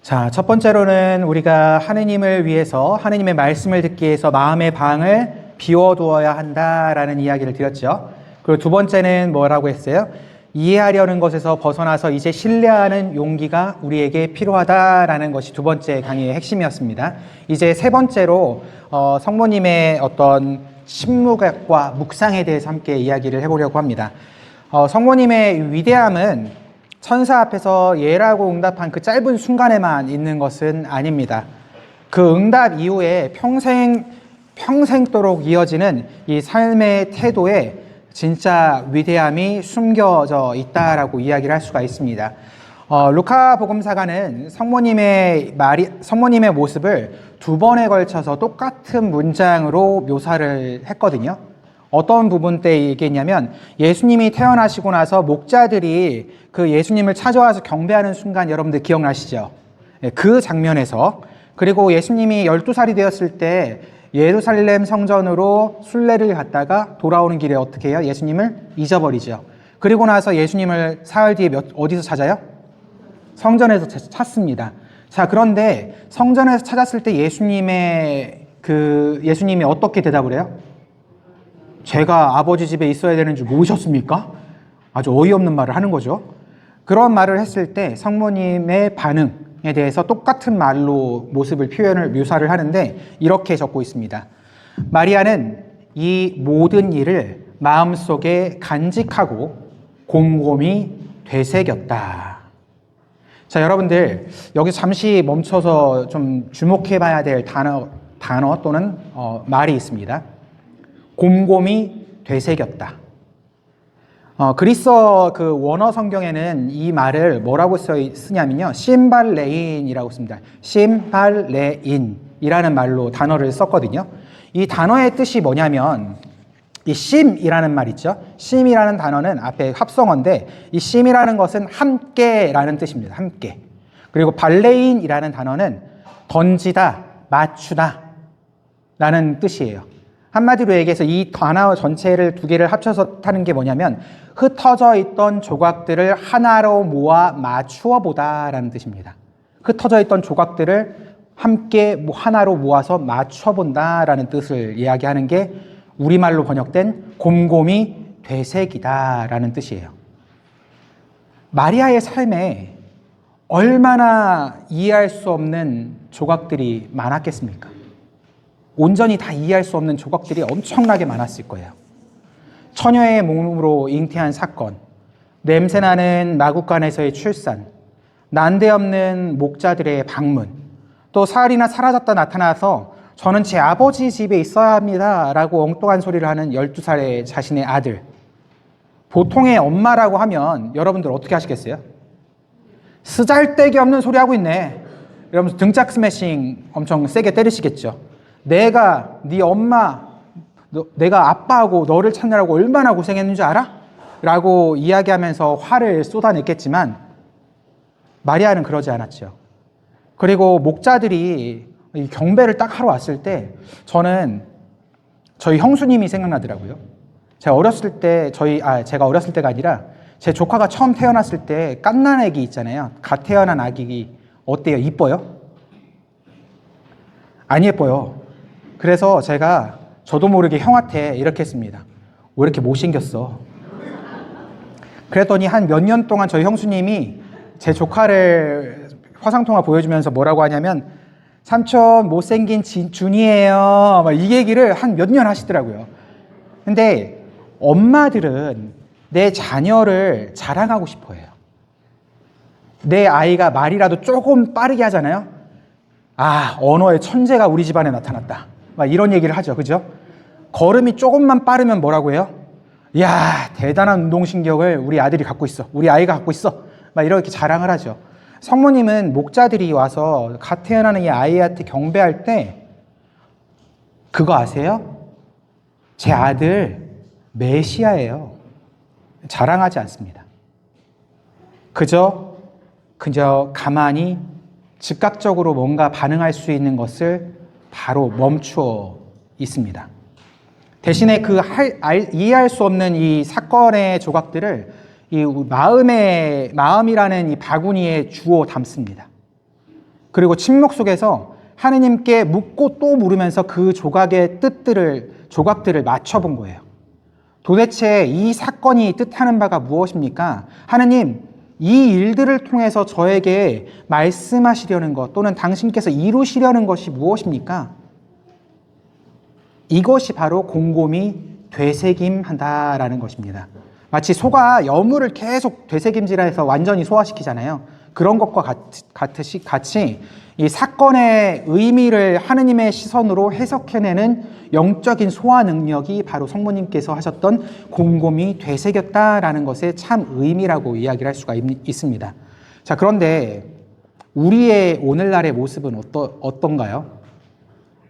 자, 첫 번째로는 우리가 하느님을 위해서 하느님의 말씀을 듣기 위해서 마음의 방을 비워두어야 한다라는 이야기를 드렸죠. 그리고 두 번째는 뭐라고 했어요? 이해하려는 것에서 벗어나서 이제 신뢰하는 용기가 우리에게 필요하다라는 것이 두 번째 강의의 핵심이었습니다. 이제 세 번째로 성모님의 어떤 심무각과 묵상에 대해서 함께 이야기를 해보려고 합니다. 성모님의 위대함은 천사 앞에서 예라고 응답한 그 짧은 순간에만 있는 것은 아닙니다. 그 응답 이후에 평생도록 이어지는 이 삶의 태도에 진짜 위대함이 숨겨져 있다라고 이야기를 할 수가 있습니다. 루카 복음사가는 성모님의 모습을 두 번에 걸쳐서 똑같은 문장으로 묘사를 했거든요. 어떤 부분 때 얘기했냐면 예수님이 태어나시고 나서 목자들이 그 예수님을 찾아와서 경배하는 순간 여러분들 기억나시죠? 그 장면에서, 그리고 예수님이 12살이 되었을 때 예루살렘 성전으로 순례를 갔다가 돌아오는 길에 어떻게 해요? 예수님을 잊어버리죠. 그리고 나서 예수님을 사흘 뒤에 어디서 찾아요? 성전에서 찾습니다. 자, 그런데 성전에서 찾았을 때 예수님이 어떻게 대답을 해요? 제가 아버지 집에 있어야 되는 줄 모르셨습니까? 아주 어이없는 말을 하는 거죠. 그런 말을 했을 때 성모님의 반응에 대해서 똑같은 말로 묘사를 하는데 이렇게 적고 있습니다. 마리아는 이 모든 일을 마음속에 간직하고 곰곰이 되새겼다. 자, 여러분들 여기서 잠시 멈춰서 좀 주목해 봐야 될 단어 또는 말이 있습니다. 곰곰이 되새겼다. 그리스어 그 원어 성경에는 이 말을 뭐라고 쓰냐면요, 심발레인이라고 씁니다. 심발레인이라는 말로 단어를 썼거든요. 이 단어의 뜻이 뭐냐면, 이 심이라는 말 있죠. 심이라는 단어는 앞에 합성어인데, 이 심이라는 것은 함께라는 뜻입니다. 함께. 그리고 발레인이라는 단어는 던지다, 맞추다 라는 뜻이에요. 한마디로 얘기해서 이 단어 전체를 두 개를 합쳐서 하는 게 뭐냐면 흩어져 있던 조각들을 하나로 모아 맞추어 보다라는 뜻입니다. 흩어져 있던 조각들을 함께 하나로 모아서 맞춰 본다라는 뜻을 이야기하는 게 우리말로 번역된 곰곰이 되새기다라는 뜻이에요. 마리아의 삶에 얼마나 이해할 수 없는 조각들이 많았겠습니까? 온전히 다 이해할 수 없는 조각들이 엄청나게 많았을 거예요. 처녀의 몸으로 잉태한 사건, 냄새나는 마구간에서의 출산, 난데없는 목자들의 방문, 또 사흘이나 사라졌다 나타나서 저는 제 아버지 집에 있어야 합니다 라고 엉뚱한 소리를 하는 12살의 자신의 아들. 보통의 엄마라고 하면 여러분들 어떻게 하시겠어요? 쓰잘데기 없는 소리 하고 있네 이러면서 등짝 스매싱 엄청 세게 때리시겠죠. 내가 네 엄마, 내가 아빠하고 너를 찾느라고 얼마나 고생했는 줄 알아? 라고 이야기하면서 화를 쏟아냈겠지만 마리아는 그러지 않았죠. 그리고 목자들이 경배를 딱 하러 왔을 때 저는 저희 형수님이 생각나더라고요. 제가 어렸을 때가 아니라 제 조카가 처음 태어났을 때 갓난 아기 있잖아요. 갓 태어난 아기 어때요? 이뻐요? 안 예뻐요. 그래서 제가 저도 모르게 형한테 이렇게 했습니다. 왜 이렇게 못생겼어? 그랬더니 한 몇 년 동안 저희 형수님이 제 조카를 화상통화 보여주면서 뭐라고 하냐면 삼촌 못생긴 준이에요 막 이 얘기를 한 몇 년 하시더라고요. 근데 엄마들은 내 자녀를 자랑하고 싶어 해요. 내 아이가 말이라도 조금 빠르게 하잖아요. 아, 언어의 천재가 우리 집안에 나타났다 막 이런 얘기를 하죠. 그죠? 걸음이 조금만 빠르면 뭐라고 해요? 이야, 대단한 운동신경을 우리 아들이 갖고 있어. 우리 아이가 갖고 있어. 막 이렇게 자랑을 하죠. 성모님은 목자들이 와서 갓 태어나는 이 아이한테 경배할 때 그거 아세요? 제 아들 메시아예요. 자랑하지 않습니다. 그저 가만히 즉각적으로 뭔가 반응할 수 있는 것을 바로 멈추어 있습니다. 대신에 이해할 수 없는 이 사건의 조각들을 이 마음이라는 이 바구니에 주워 담습니다. 그리고 침묵 속에서 하느님께 묻고 또 물으면서 그 조각들을 맞춰본 거예요. 도대체 이 사건이 뜻하는 바가 무엇입니까? 하느님, 이 일들을 통해서 저에게 말씀하시려는 것 또는 당신께서 이루시려는 것이 무엇입니까? 이것이 바로 곰곰이 되새김한다라는 것입니다. 마치 소가 여물을 계속 되새김질해서 완전히 소화시키잖아요. 그런 것과 같이 이 사건의 의미를 하느님의 시선으로 해석해내는 영적인 소화 능력이 바로 성모님께서 하셨던 곰곰이 되새겼다라는 것의 참 의미라고 이야기를 할 수가 있습니다. 자, 그런데 우리의 오늘날의 모습은 어떤가요?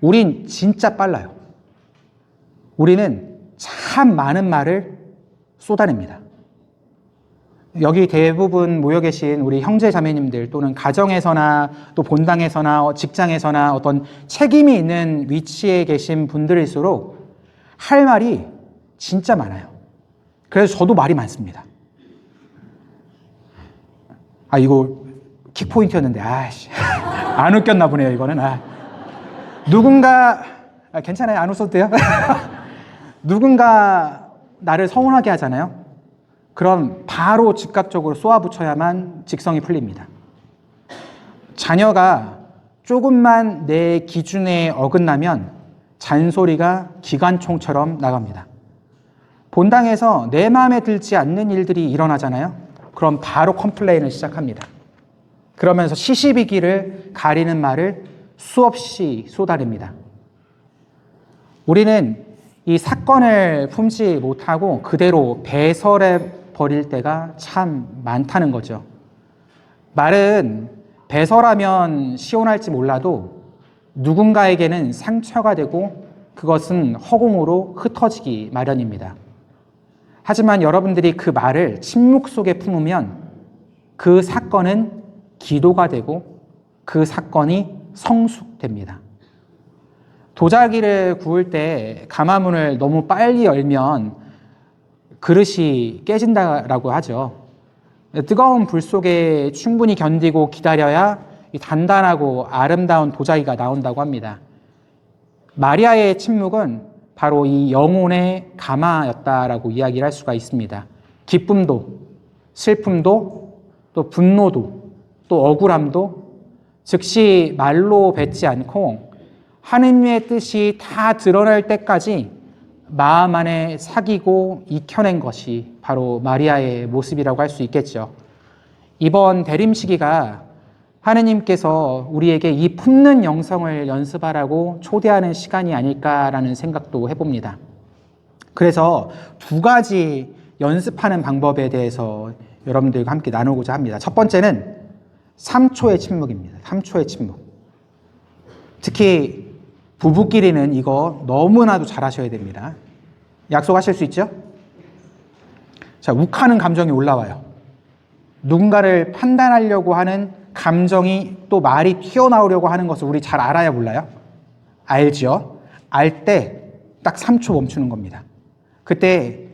우린 진짜 빨라요. 우리는 참 많은 말을 쏟아냅니다. 여기 대부분 모여 계신 우리 형제 자매님들 또는 가정에서나 또 본당에서나 직장에서나 어떤 책임이 있는 위치에 계신 분들일수록 할 말이 진짜 많아요. 그래서 저도 말이 많습니다. 이거 킥포인트였는데 안 웃겼나 보네요. 이거는 누군가 괜찮아요. 안 웃어도 돼요. 누군가 나를 서운하게 하잖아요. 그럼 바로 즉각적으로 쏘아붙여야만 직성이 풀립니다. 자녀가 조금만 내 기준에 어긋나면 잔소리가 기관총처럼 나갑니다. 본당에서 내 마음에 들지 않는 일들이 일어나잖아요. 그럼 바로 컴플레인을 시작합니다. 그러면서 시시비기를 가리는 말을 수없이 쏟아냅니다. 우리는 이 사건을 품지 못하고 그대로 배설해 버릴 때가 참 많다는 거죠. 말은 배설하면 시원할지 몰라도 누군가에게는 상처가 되고 그것은 허공으로 흩어지기 마련입니다. 하지만 여러분들이 그 말을 침묵 속에 품으면 그 사건은 기도가 되고 그 사건이 성숙됩니다. 도자기를 구울 때 가마문을 너무 빨리 열면 그릇이 깨진다라고 하죠. 뜨거운 불 속에 충분히 견디고 기다려야 단단하고 아름다운 도자기가 나온다고 합니다. 마리아의 침묵은 바로 이 영혼의 가마였다라고 이야기를 할 수가 있습니다. 기쁨도, 슬픔도, 또 분노도, 또 억울함도 즉시 말로 뱉지 않고 하느님의 뜻이 다 드러날 때까지 마음 안에 사귀고 익혀낸 것이 바로 마리아의 모습이라고 할 수 있겠죠. 이번 대림 시기가 하느님께서 우리에게 이 품는 영성을 연습하라고 초대하는 시간이 아닐까라는 생각도 해봅니다. 그래서 두 가지 연습하는 방법에 대해서 여러분들과 함께 나누고자 합니다. 첫 번째는 3초의 침묵입니다. 3초의 침묵. 특히 부부끼리는 이거 너무나도 잘하셔야 됩니다. 약속하실 수 있죠? 자, 욱하는 감정이 올라와요. 누군가를 판단하려고 하는 감정이 또 말이 튀어나오려고 하는 것을 우리 잘 알아야 몰라요? 알죠? 알 때 딱 3초 멈추는 겁니다. 그때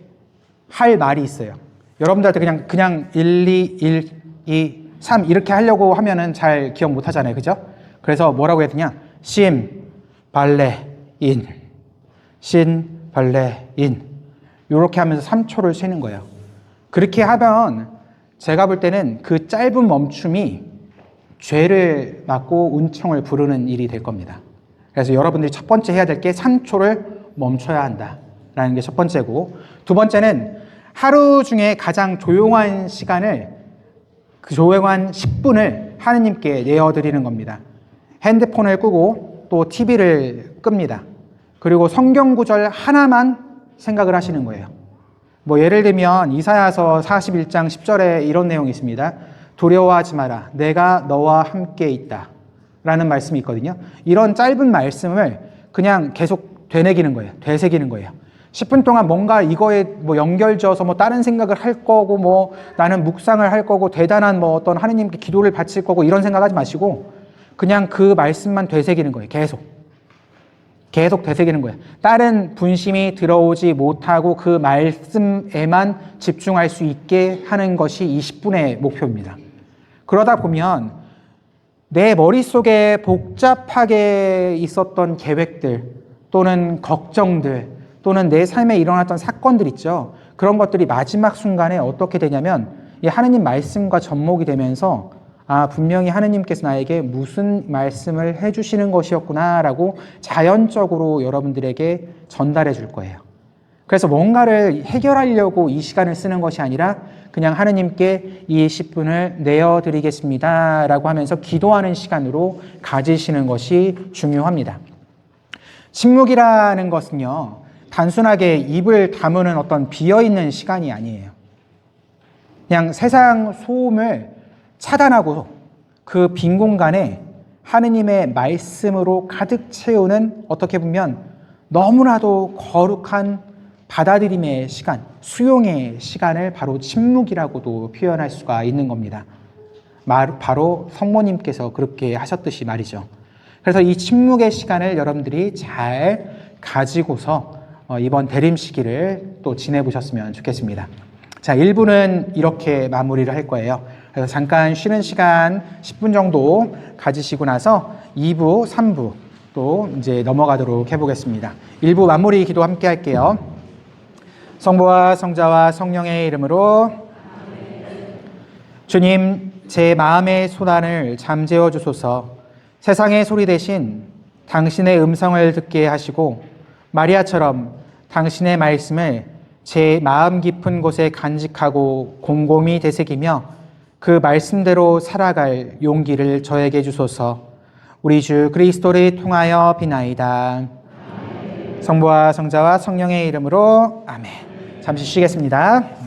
할 말이 있어요. 여러분들한테 그냥 1, 2, 1, 2, 3 이렇게 하려고 하면은 잘 기억 못 하잖아요. 그죠? 그래서 뭐라고 해야 되냐? 심, 발레, 인. 신, 발레, 인. 이렇게 하면서 3초를 쉬는 거예요. 그렇게 하면 제가 볼 때는 그 짧은 멈춤이 죄를 막고 은총을 부르는 일이 될 겁니다. 그래서 여러분들이 첫 번째 해야 될 게 3초를 멈춰야 한다라는 게 첫 번째고, 두 번째는 하루 중에 가장 조용한 시간을, 그 조용한 10분을 하느님께 내어드리는 겁니다. 핸드폰을 끄고 또 TV를 끕니다. 그리고 성경 구절 하나만 생각을 하시는 거예요. 뭐 예를 들면 이사야서 41장 10절에 이런 내용이 있습니다. 두려워하지 마라. 내가 너와 함께 있다. 라는 말씀이 있거든요. 이런 짧은 말씀을 그냥 계속 되새기는 거예요. 되새기는 거예요. 10분 동안 뭔가 이거에 뭐 연결지어서 뭐 다른 생각을 할 거고, 뭐 나는 묵상을 할 거고, 대단한 뭐 어떤 하느님께 기도를 바칠 거고, 이런 생각하지 마시고 그냥 그 말씀만 되새기는 거예요. 계속 되새기는 거예요. 다른 분심이 들어오지 못하고 그 말씀에만 집중할 수 있게 하는 것이 20분의 목표입니다. 그러다 보면 내 머릿속에 복잡하게 있었던 계획들 또는 걱정들 또는 내 삶에 일어났던 사건들 있죠. 그런 것들이 마지막 순간에 어떻게 되냐면 이 하느님 말씀과 접목이 되면서 분명히 하느님께서 나에게 무슨 말씀을 해주시는 것이었구나라고 자연적으로 여러분들에게 전달해 줄 거예요. 그래서 뭔가를 해결하려고 이 시간을 쓰는 것이 아니라 그냥 하느님께 이 10분을 내어드리겠습니다 라고 하면서 기도하는 시간으로 가지시는 것이 중요합니다. 침묵이라는 것은요, 단순하게 입을 다무는 어떤 비어있는 시간이 아니에요. 그냥 세상 소음을 차단하고 그 빈 공간에 하느님의 말씀으로 가득 채우는, 어떻게 보면 너무나도 거룩한 받아들임의 시간, 수용의 시간을 바로 침묵이라고도 표현할 수가 있는 겁니다. 바로 성모님께서 그렇게 하셨듯이 말이죠. 그래서 이 침묵의 시간을 여러분들이 잘 가지고서 이번 대림 시기를 또 지내보셨으면 좋겠습니다. 자, 1부는 이렇게 마무리를 할 거예요. 그래서 잠깐 쉬는 시간 10분 정도 가지시고 나서 2부, 3부 또 이제 넘어가도록 해보겠습니다. 1부 마무리 기도 함께 할게요. 성부와 성자와 성령의 이름으로. 주님, 제 마음의 소란을 잠재워 주소서. 세상의 소리 대신 당신의 음성을 듣게 하시고 마리아처럼 당신의 말씀을 제 마음 깊은 곳에 간직하고 곰곰이 되새기며 그 말씀대로 살아갈 용기를 저에게 주소서. 우리 주 그리스도를 통하여 비나이다. 성부와 성자와 성령의 이름으로 아멘. 잠시 쉬겠습니다.